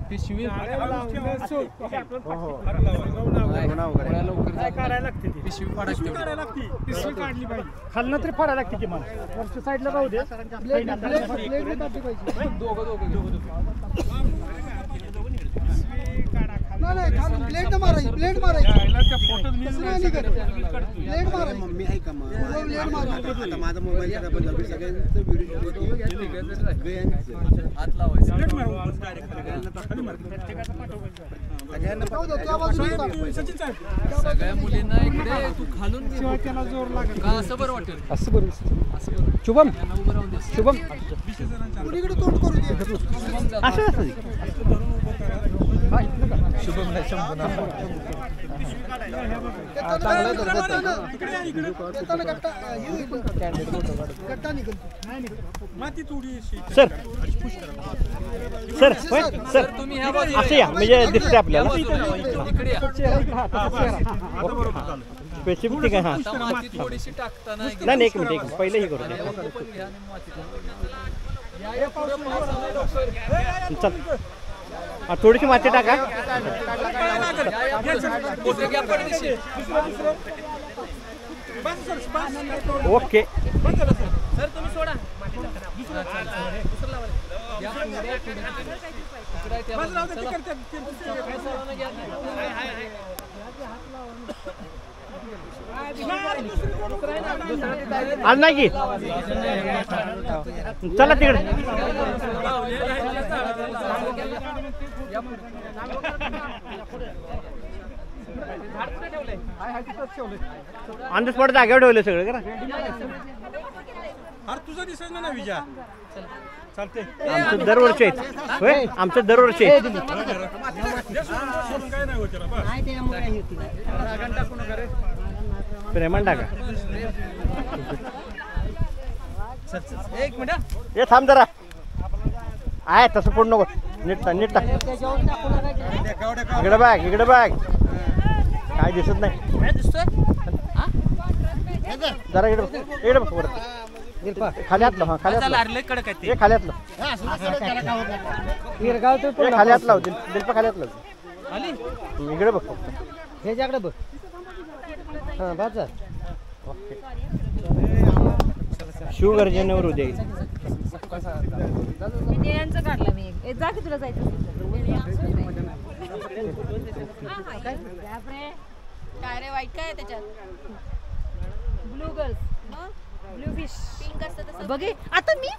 पिशवी काढली पाहिजे खालना तरी फाडायला लागते की मला वरच्या साईडला राहू दे प्लेट मारायची प्लेट मारायची मम्मी आहे का आता माझा मोबाईल बदल सगळ्यांचं सगळ्या मुलींना इकडे तू खालून त्याला जोर लागेल का असं बरं वाटेल असं बरं शुभम उभं राहून दे शुभम कुणीकडे तोंड करू दे असं शुभम नाही सर सर सर तुम्ही असं या म्हणजे दिसते आपल्याला स्पेसिफिक आहे. आता माती थोडीशी टाकताना नाही एक मिनिट पहिले हे करू चल थोडीशी माती टाका ओके सर तुम्ही सोडा आणा की चला तिकडे ऑन द स्पॉट जागेवर ठेवले सगळं करा तुझं दिसत ना विजा चालते आमचं दरवर्षी आहेत होय आमचं दरवर्षी आहेत प्रेमान टाका एक मिनिट हे थांब जरा आहे तसं पडू नको नीट नीट टाक इकडे बॅग काय दिसत नाही जरा इकडे बघ परत खाली हातलं हा खाली हातलं हे खाली हातलं खाली हात लाव दिलपा खाली हात लाव इकडे बघ फक्त ह्याच्याकडे बघ हां बाजार ओके शिवगर्जनेवर उद्या निळ्यांचं काढलं मी जा की तुला जायचं काय रे वाईट काय त्याच्यात blue girls blue fish pink असतं तसं बघे आता मी